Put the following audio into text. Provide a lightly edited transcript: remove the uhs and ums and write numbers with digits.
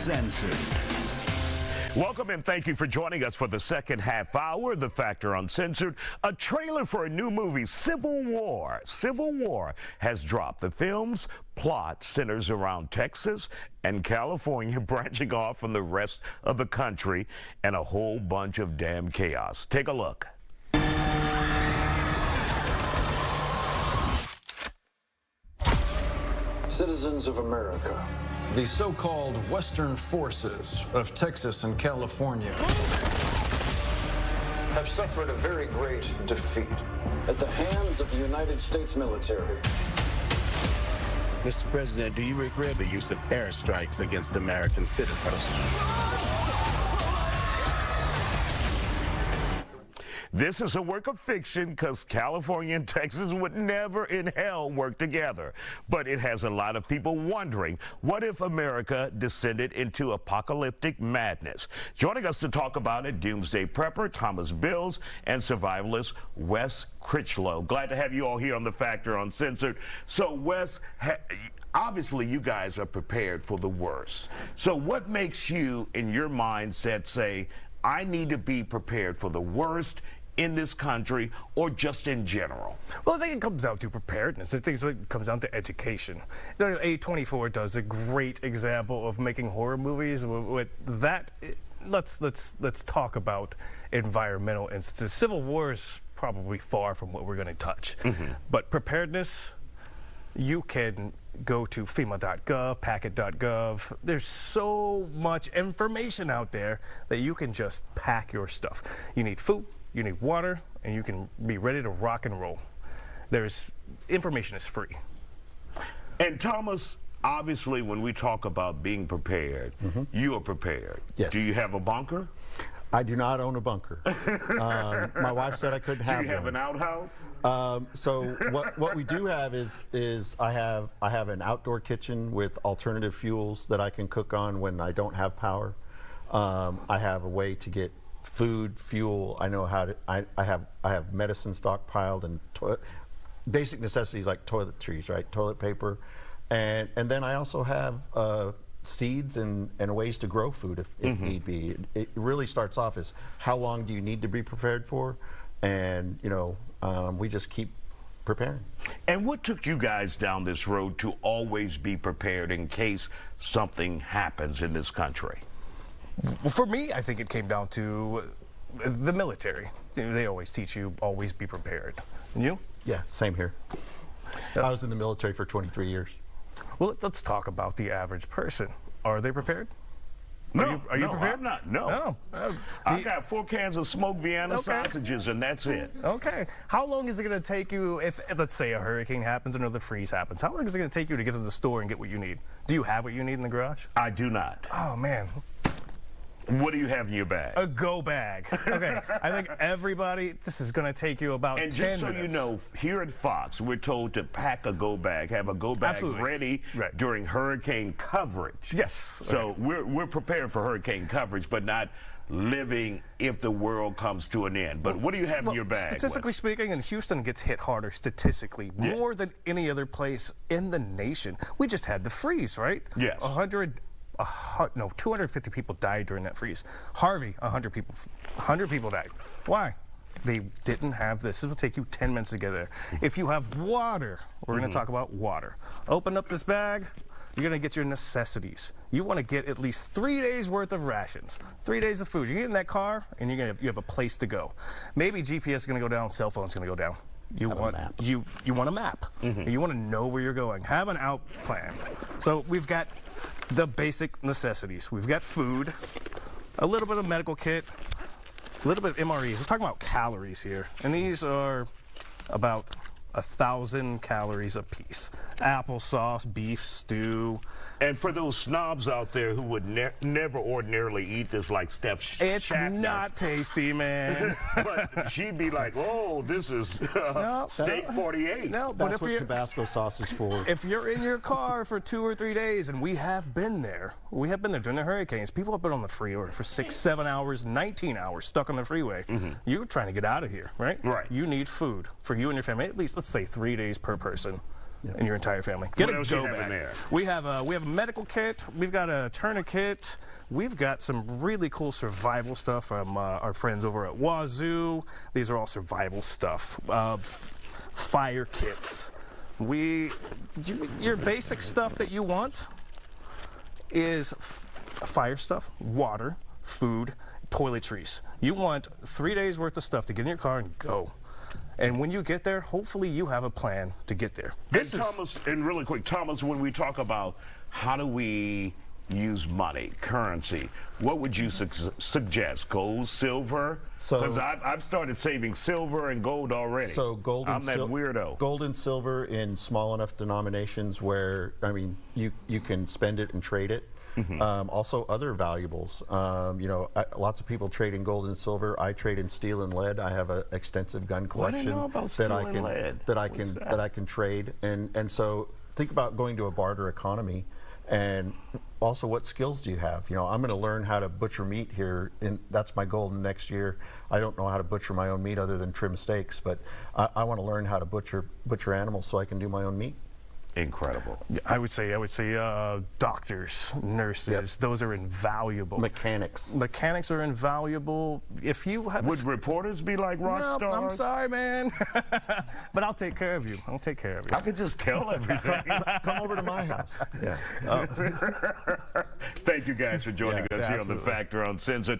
Uncensored. Welcome and thank you for joining us for the second half hour of The Factor Uncensored. A trailer for a new movie, Civil War. Civil War has dropped. The film's plot centers around Texas and California branching off from the rest of the country and a whole bunch of damn chaos. Take a look. Citizens of America. The so-called Western forces of Texas and California Have suffered a very great defeat at the hands of the United States military. Mr. President, do you regret the use of airstrikes against American citizens? This is a work of fiction because California and Texas would never in hell work together. But it has a lot of people wondering, what if America descended into apocalyptic madness? Joining us to talk about it, doomsday prepper Thomas Bills and survivalist Wes Critchlow. Glad to have you all here on The Factor Uncensored. So Wes, obviously you guys are prepared for the worst. So what makes you, in your mindset, say, I need to be prepared for the worst in this country or just in general? Well, I think it comes down to preparedness. I think it comes down to education. You know, A24 does a great example of making horror movies. With that, let's talk about environmental instances. Civil War is probably far from what we're going to touch. But preparedness, you can go to FEMA.gov, packet.gov. There's so much information out there that you can just pack your stuff. You need food, you need water, and you can be ready to rock and roll. Information is free. And Thomas, obviously when we talk about being prepared, you are prepared. Yes. Do you have a bunker? I do not own a bunker. My wife said I couldn't have one. Do you have an outhouse? So what we do have is I have an outdoor kitchen with alternative fuels that I can cook on when I don't have power. I have a way to get food, fuel. I know how to. I have medicine stockpiled and basic necessities like toiletries, right? Toilet paper, and then I also have seeds and ways to grow food if need be. It really starts off as how long do you need to be prepared for, and you know we just keep preparing. And what took you guys down this road to always be prepared in case something happens in this country? Well, for me, I think it came down to the military. They always teach you always be prepared. And you? Yeah, same here. I was in the military for 23 years. Well, let's talk about the average person. Are they prepared? No, are you prepared? I'm not. No. I got 4 cans of smoked Vienna sausages, and that's it. Okay. How long is it going to take you if, let's say, a hurricane happens, another freeze happens? How long is it going to take you to get to the store and get what you need? Do you have what you need in the garage? I do not. Oh, man. What do you have in your bag? A go bag. Okay. I think everybody, this is going to take you about 10 minutes. And just so you know, here at Fox, we're told to pack a go bag, have a go bag ready during hurricane coverage. Yes. So we're prepared for hurricane coverage, but not living if the world comes to an end. But what do you have in your bag? Statistically speaking, and Houston gets hit harder statistically, more than any other place in the nation. We just had the freeze, right? Yes. 250 people died during that freeze. Harvey, 100 people died. Why? They didn't have this. This will take you 10 minutes to get there. If you have water, we're going to talk about water. Open up this bag. You're going to get your necessities. You want to get at least 3 days worth of rations, 3 days of food. You get in that car and you have a place to go. Maybe GPS is going to go down, cell phone's going to go down. You want a map. You want to know where you're going. Have an out plan. So we've got the basic necessities. We've got food, a little bit of medical kit, a little bit of MREs. We're talking about calories here, and these are about 1,000 calories a piece. Applesauce, beef stew. And for those snobs out there who would never ordinarily eat this, like Steph Schaffner. It's not tasty, man. But she'd be like, oh, this is steak 48. No, that's what Tabasco sauce is for. If you're in your car for 2 or 3 days, and we have been there during the hurricanes, people have been on the freeway for 6, 7 hours, 19 hours stuck on the freeway. You're trying to get out of here, right? Right. You need food for you and your family, at least, let's say 3 days per person. and your entire family. Get What a else you go have in bag. there? We have a medical kit. We've got a tourniquet. We've got some really cool survival stuff from our friends over at Wazoo. These are all survival stuff. Fire kits. Your basic stuff that you want is fire stuff, water, food, toiletries. You want 3 days worth of stuff to get in your car and go. And when you get there, hopefully you have a plan to get there. Thomas, and really quick, Thomas, when we talk about how do we use money, currency, what would you suggest? Gold, silver? Because I've started saving silver and gold already. So gold I'm that weirdo. Gold and silver in small enough denominations where, I mean, you can spend it and trade it. Also other valuables. You know, lots of people trade in gold and silver. I trade in steel and lead. I have an extensive gun collection that I can trade. And so think about going to a barter economy. And also, what skills do you have? You know, I'm going to learn how to butcher meat here, and that's my goal in the next year. I don't know how to butcher my own meat other than trim steaks, but I want to learn how to butcher animals so I can do my own meat. Incredible. I would say doctors, nurses, those are invaluable. Mechanics are invaluable. If you have Would reporters be like rock stars? I'm sorry, man. But I'll take care of you. I'll take care of you. I could just tell everything. Come over to my house. Yeah. Thank you guys for joining us here on The absolutely. Factor Uncensored.